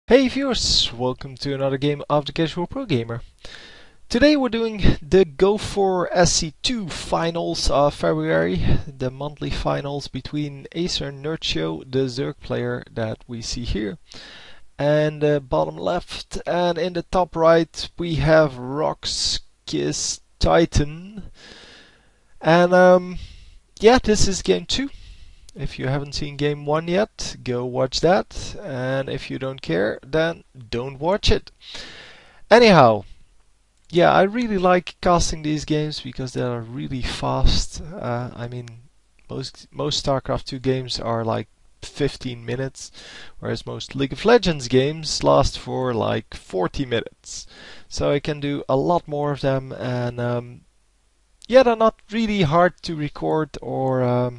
Hey viewers, welcome to another game of the Casual Pro Gamer. Today we're doing the Go4SC2 finals of February, the monthly finals between AcerNerchio, the Zerg player that we see here, and bottom left, and in the top right we have RoxkisTitan. And yeah, this is game 2. If you haven't seen game 1 yet, go watch that, and if you don't care, then don't watch it. Anyhow, yeah, I really like casting these games because they are really fast. I mean, most Starcraft 2 games are like 15 minutes, whereas most League of Legends games last for like 40 minutes. So I can do a lot more of them, and yeah, they're not really hard to record or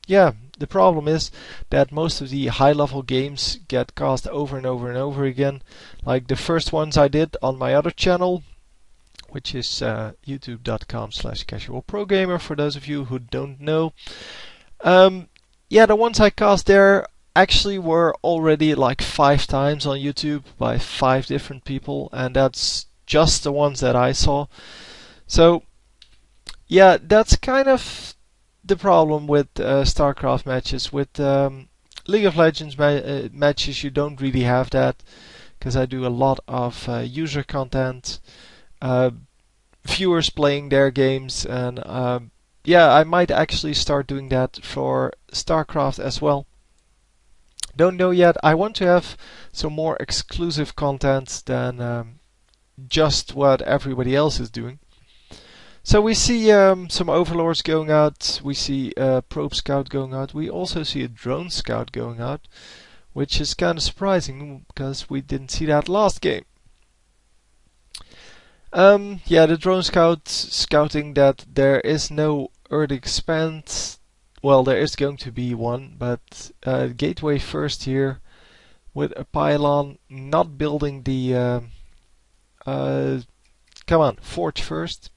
yeah, the problem is that most of the high-level games get cast over and over and over again. Like the first ones I did on my other channel, which is youtube.com/casualprogamer for those of you who don't know. Yeah, the ones I cast there actually were already like 5 times on YouTube by 5 different people, and that's just the ones that I saw. So yeah, that's kind of the problem with Starcraft matches. With League of Legends matches, you don't really have that, because I do a lot of user content, viewers playing their games, and yeah, I might actually start doing that for Starcraft as well. Don't know yet. I want to have some more exclusive content than just what everybody else is doing. So we see some overlords going out, we see a probe scout going out, we also see a drone scout going out, which is kind of surprising because we didn't see that last game. Yeah, the drone scout scouting that there is no Earth Expanse. Well, there is going to be one, but gateway first here with a pylon, not building the come on, forge first.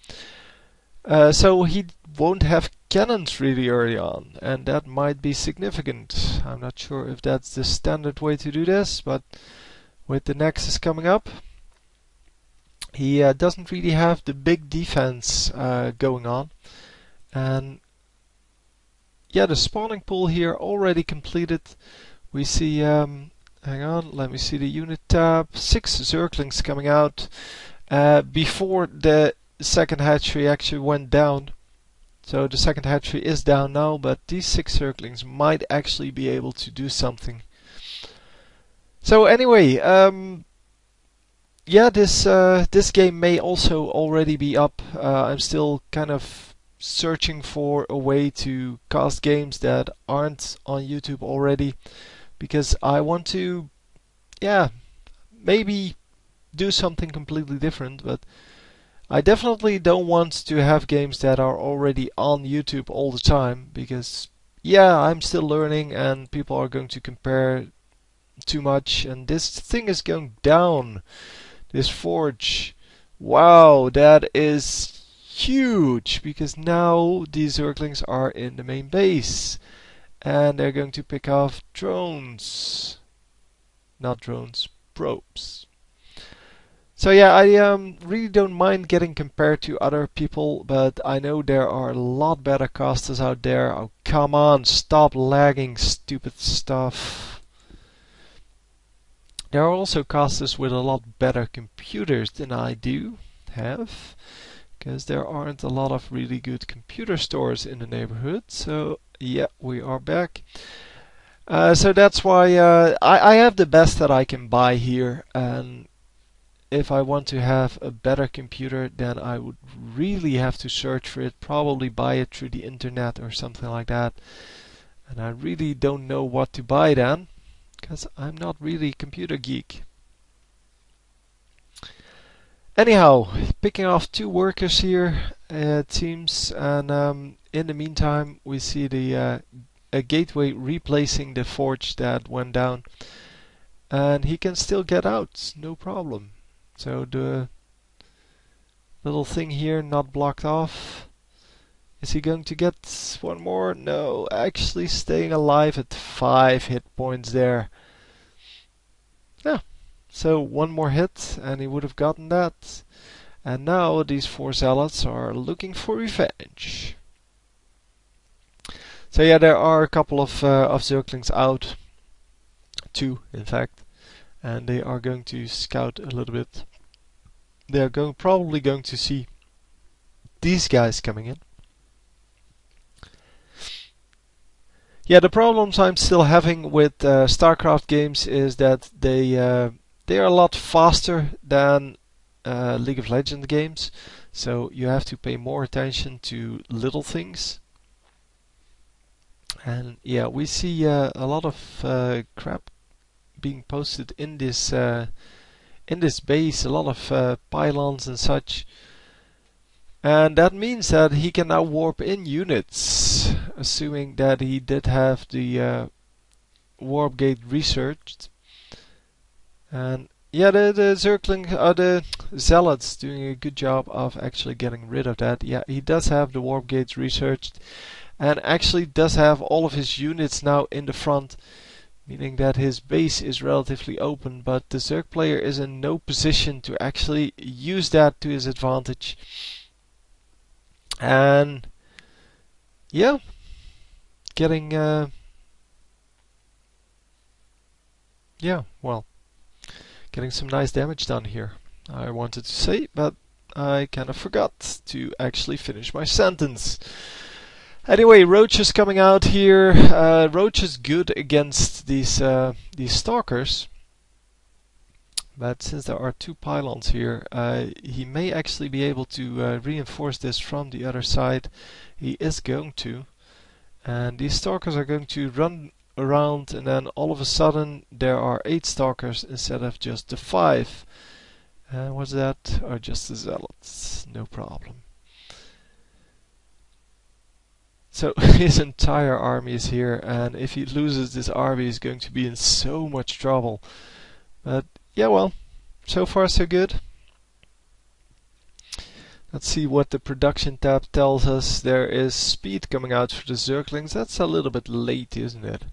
So he won't have cannons really early on, and that might be significant. I'm not sure if that's the standard way to do this, but with the Nexus coming up, he doesn't really have the big defense going on. And yeah, the spawning pool here already completed. We see, hang on, let me see the unit tab, 6 Zerglings coming out before the second hatchery actually went down. So the second hatchery is down now, but these 6 Zerglings might actually be able to do something. So anyway, yeah, this game may also already be up. I'm still kind of searching for a way to cast games that aren't on YouTube already, because I want to, yeah, maybe do something completely different, but I definitely don't want to have games that are already on YouTube all the time, because yeah, I'm still learning and people are going to compare too much, and this thing is going down. This forge. Wow, that is huge, because now these Zerglings are in the main base and they're going to pick off drones. Not drones, probes. So yeah, I really don't mind getting compared to other people, but I know there are a lot better casters out there. Oh, come on, stop lagging, stupid stuff. There are also casters with a lot better computers than I do have, because there aren't a lot of really good computer stores in the neighborhood. So yeah, we are back. So that's why I have the best that I can buy here, and if I want to have a better computer, then I would really have to search for it, probably buy it through the internet or something like that. And I really don't know what to buy then, because I'm not really a computer geek. Anyhow, picking off 2 workers here, it seems, and in the meantime we see the a gateway replacing the forge that went down, and he can still get out, no problem. So the little thing here not blocked off. Is he going to get one more? No, actually staying alive at 5 hit points there. Yeah, so one more hit and he would have gotten that. And now these 4 zealots are looking for revenge. So yeah, there are a couple of Zerglings out. 2, in fact. And they are going to scout a little bit. They are probably going to see these guys coming in. Yeah, the problems I'm still having with Starcraft games is that they are a lot faster than League of Legends games, so you have to pay more attention to little things. And yeah, we see a lot of crap being posted in this base, a lot of pylons and such. And that means that he can now warp in units, assuming that he did have the warp gate researched. And yeah, the Zergling, the Zealots doing a good job of actually getting rid of that. Yeah, he does have the warp gates researched, and actually does have all of his units now in the front, meaning that his base is relatively open, but the Zerg player is in no position to actually use that to his advantage. And yeah, getting getting some nice damage done here, I wanted to say, but I kind of forgot to actually finish my sentence. Anyway, Roach is coming out here. Roach is good against these stalkers, but since there are 2 pylons here, he may actually be able to reinforce this from the other side. He is going to. And these stalkers are going to run around, and then all of a sudden there are 8 stalkers instead of just the 5. And what's that? Or just the zealots. No problem. So his entire army is here, and if he loses this army, he's going to be in so much trouble. But yeah, well, so far so good. Let's see what the production tab tells us. There is speed coming out for the Zerglings. That's a little bit late, isn't it?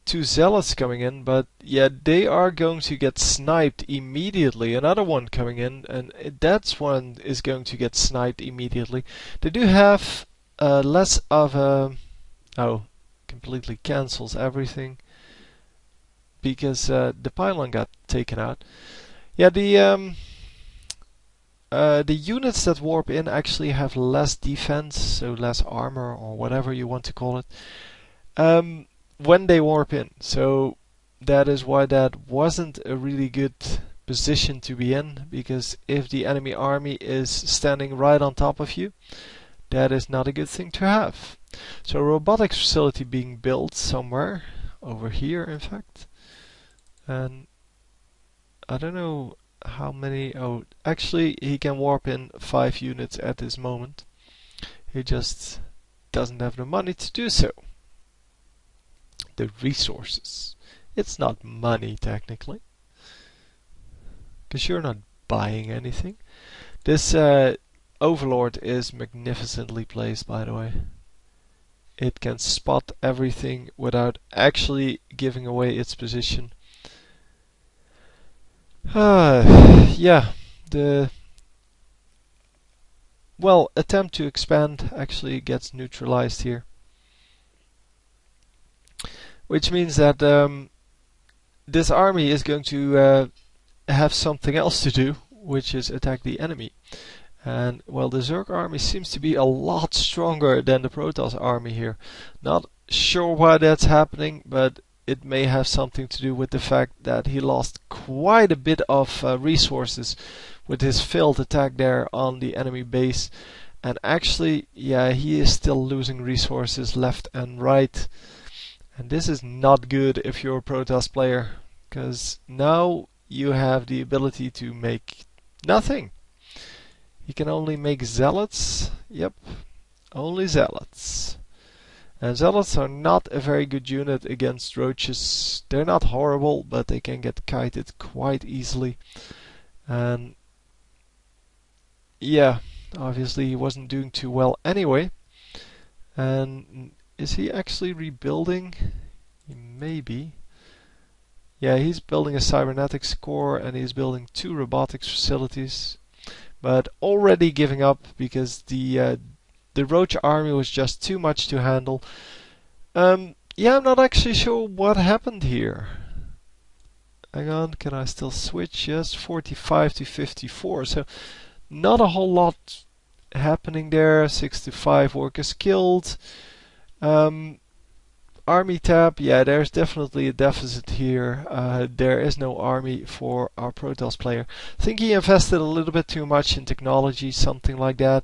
2 zealots coming in, but yeah, they are going to get sniped immediately. Another one coming in, and that's one is going to get sniped immediately. They do have less of a... Oh, completely cancels everything because the pylon got taken out. Yeah, the units that warp in actually have less defense, so less armor or whatever you want to call it, when they warp in. So that is why that wasn't a really good position to be in, because if the enemy army is standing right on top of you, that is not a good thing to have. So a robotics facility being built somewhere over here, in fact. And I don't know how many... Oh, actually he can warp in 5 units at this moment. He just doesn't have the money to do so. The resources. It's not money technically, because you're not buying anything. This Overlord is magnificently placed, by the way. It can spot everything without actually giving away its position. Yeah, the attempt to expand actually gets neutralized here, which means that this army is going to have something else to do, which is attack the enemy. And well, the Zerg army seems to be a lot stronger than the Protoss army here. Not sure why that's happening, but it may have something to do with the fact that he lost quite a bit of resources with his failed attack there on the enemy base. And actually, yeah, he is still losing resources left and right. And this is not good if you're a Protoss player, because now you have the ability to make nothing. You can only make zealots. Yep, only zealots. And zealots are not a very good unit against roaches. They're not horrible, but they can get kited quite easily. And yeah, Obviously, he wasn't doing too well anyway. And is he actually rebuilding? Maybe. Yeah, he's building a cybernetics core and he's building 2 robotics facilities, but already giving up because the Roach army was just too much to handle. Yeah, I'm not actually sure what happened here. Hang on, can I still switch? Yes, 45 to 54. So not a whole lot happening there. 6 to 5 workers killed. Army tab, yeah, there's definitely a deficit here. There is no army for our Protoss player. I think he invested a little bit too much in technology, something like that.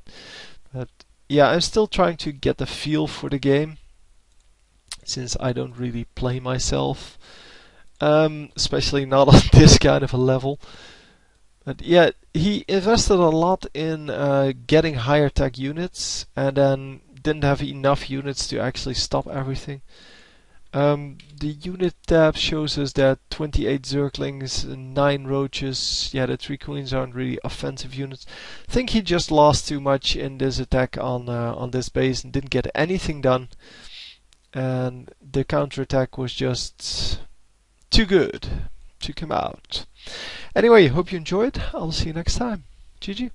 But yeah, I'm still trying to get the feel for the game, since I don't really play myself, especially not on this kind of a level. But yeah, he invested a lot in getting higher tech units, and then didn't have enough units to actually stop everything. The unit tab shows us that 28 Zerglings, 9 Roaches. Yeah, the 3 Queens aren't really offensive units. I think he just lost too much in this attack on this base and didn't get anything done. And the counterattack was just too good to come out. Anyway, hope you enjoyed. I'll see you next time. GG.